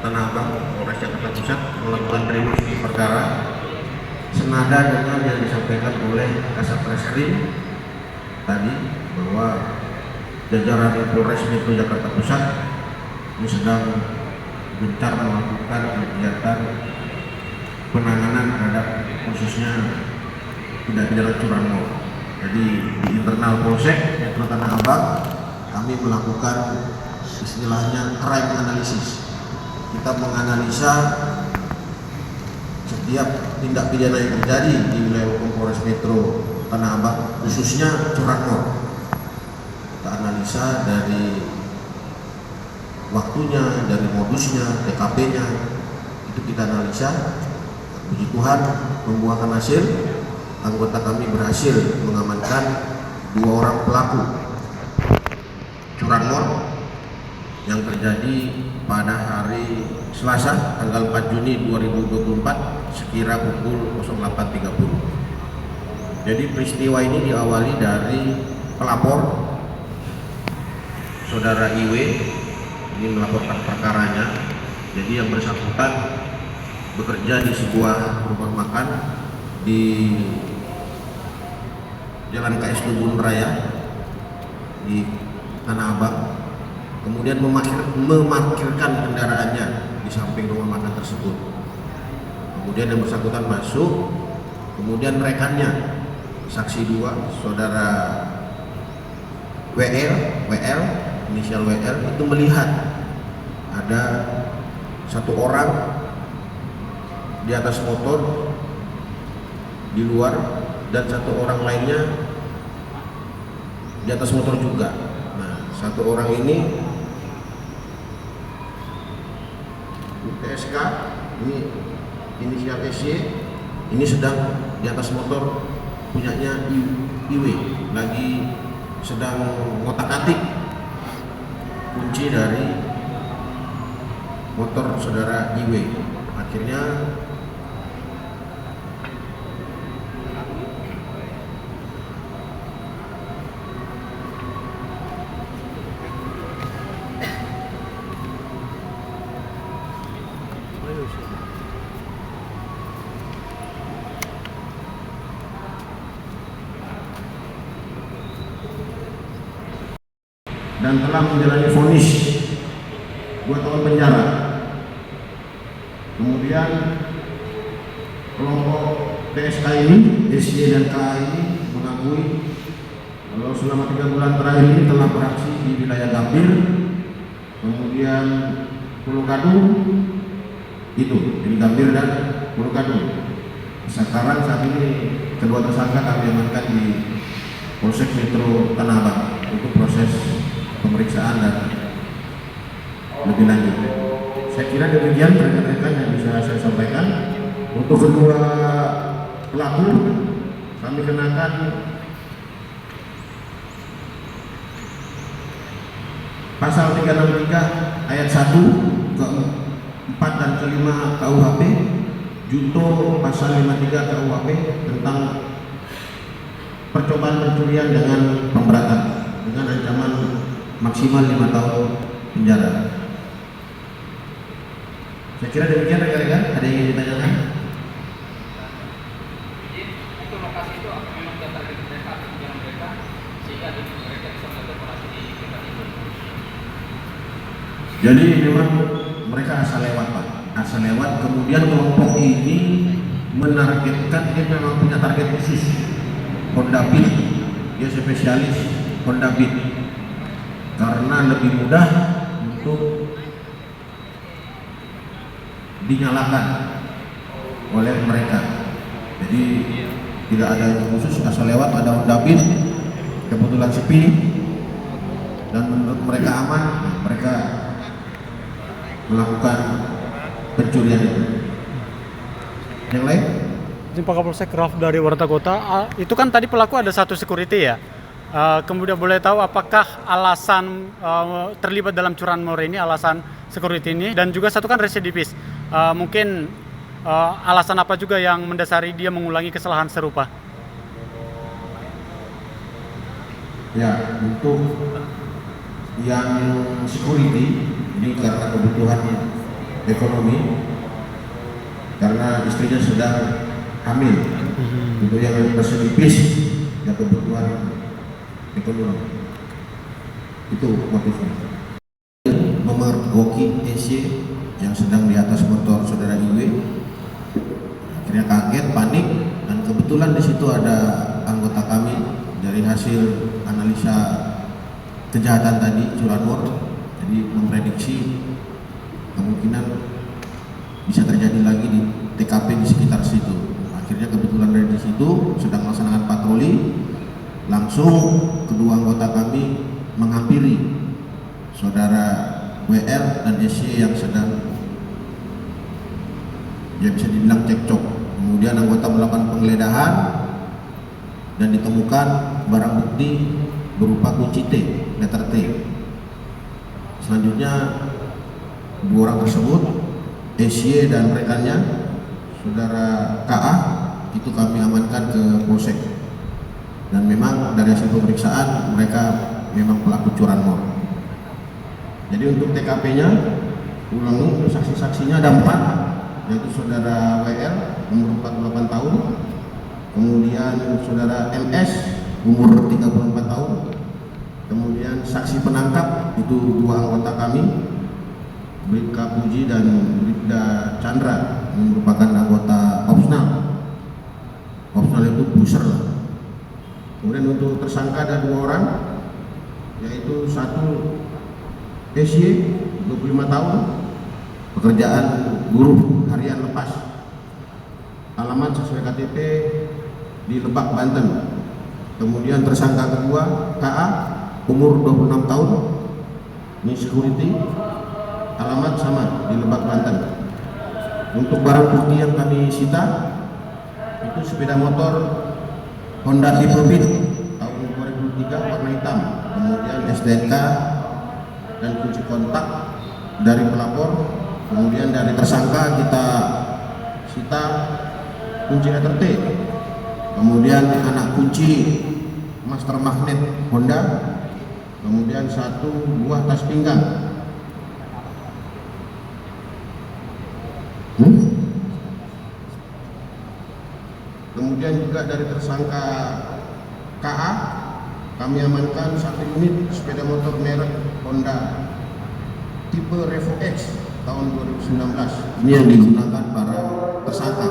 Tanah Abang, Polres Jakarta Pusat melakukan rekonstruksi perkara senada dengan yang disampaikan oleh Kasat Reskrim tadi bahwa jajaran Polres Metro Jakarta Pusat ini sedang gencar melakukan kegiatan penanganan terhadap khususnya tindak pidana curanmor. Jadi di internal Polsek Metro Tanah Abang kami melakukan istilahnya crime analysis. Kita menganalisa setiap tindak pidana yang terjadi di wilayah hukum Polres Metro Tanah Abang, khususnya curanmor. Kita analisa dari waktunya, dari modusnya, TKP-nya, itu kita analisa. Puji Tuhan membuahkan hasil. Anggota kami berhasil mengamankan 2 orang pelaku curanmor yang terjadi pada hari Selasa tanggal 4 Juni 2024 sekira pukul 08.30. Jadi peristiwa ini diawali dari pelapor Saudara IW ini melaporkan perkaranya. Jadi yang bersangkutan bekerja di sebuah rumah makan di Jalan KS Tubun Raya di Tanah Abang. Kemudian memarkirkan kendaraannya di samping rumah makan tersebut. Kemudian yang bersangkutan masuk, kemudian rekannya saksi 2 Saudara WL, inisial WL itu melihat ada 1 orang di atas motor di luar dan 1 orang lainnya di atas motor juga. Nah, 1 orang ini PSK, ini inisial SY, ini sedang di atas motor punyanya IW, lagi sedang ngotak-atik kunci dari motor Saudara IW. Akhirnya dan telah menjalani vonis 2 tahun penjara. Kemudian kelompok PSK ini, SY dan KA ini mengakui kalau selama 3 bulan terakhir ini telah beraksi di wilayah Gambir, kemudian Pulau Gadung, itu di Gambir dan Pulau Gadung. Sekarang saat ini kedua tersangka kami amankan di Polsek Metro Tanah Abang untuk proses pemeriksaan dan lebih lanjut. Saya kira demikian rekan-rekan yang bisa saya sampaikan. Untuk kedua pelaku kami kenakan pasal 363 ayat 1 ke 4 dan ke 5 KUHP, junto pasal 53 KUHP tentang percobaan pencurian dengan pemberatan dengan ancaman maksimal 5 tahun penjara. Saya kira demikian rekan-rekan. Ada yang ingin ditanyakan? Itu lokasi itu apa memang target mereka tujuan mereka sehingga mereka bisa melakukan operasi di tempat itu? Jadi memang mereka asal lewat Pak, asal lewat. Kemudian kelompok ini menargetkan, dia memang punya target khusus, Honda Beat, dia spesialis Honda Beat karena lebih mudah untuk dinyalakan oleh mereka. Jadi tidak ada yang khusus, asal lewat. Ada Honda Beat, kebetulan sepi dan menurut mereka aman, mereka melakukan pencurian itu. Yang lain? Izin Pak Kapolsek, Raf dari Warta Kota. Itu kan tadi pelaku ada 1 security ya. Kemudian boleh tahu apakah alasan terlibat dalam curanmor ini, alasan security ini, dan juga 1 kan residivis. Mungkin alasan apa juga yang mendasari dia mengulangi kesalahan serupa? Ya, untuk yang security ini karena kebutuhan ekonomi karena istrinya sedang hamil. Itu yang terselipis ya kebutuhan ekonomi. Itu motifnya. Memergoki SY yang sedang di atas motor saudara IW. Akhirnya kaget, panik, dan kebetulan di situ ada anggota kami. Dari hasil analisa kejahatan tadi curanmor, jadi memprediksi kemungkinan bisa terjadi lagi di TKP di sekitar situ. Akhirnya kebetulan dari di situ sedang melaksanakan patroli, langsung kedua anggota kami menghampiri saudara WL dan SY yang sedang ya bisa dibilang cekcok. Kemudian anggota melakukan penggeledahan dan ditemukan barang bukti berupa kunci T, letter T. Selanjutnya dua orang tersebut, SY dan rekannya, saudara KA, itu kami amankan ke Polsek. Dan memang dari hasil pemeriksaan mereka memang pelaku curanmor. Jadi untuk TKP-nya, ulang saksi-saksinya ada 4, yaitu saudara WL umur 48 tahun, kemudian saudara MS umur 34 tahun, kemudian saksi penangkap itu 2 anggota kami, Bribka Puji dan Bribda Chandra, yang merupakan anggota opsional. Opsional itu buser lah. Kemudian untuk tersangka ada 2 orang, yaitu satu SY 25 tahun, pekerjaan buruh harian lepas, alamat sesuai KTP di Lebak, Banten. Kemudian tersangka kedua KA umur 26 tahun, ini security, alamat sama di Lebak, Banten. Untuk barang bukti yang kami sita itu sepeda motor Honda Tipe Beat tahun 2003 warna hitam, kemudian STNK dan kunci kontak dari pelapor. Kemudian dari tersangka kita sita kunci letter T, kemudian anak kunci master magnet Honda, kemudian 1 buah tas pinggang. Kemudian juga dari tersangka KA kami amankan 1 unit sepeda motor merek Honda tipe Revo X tahun 2019. Ini yang digunakan para tersangka.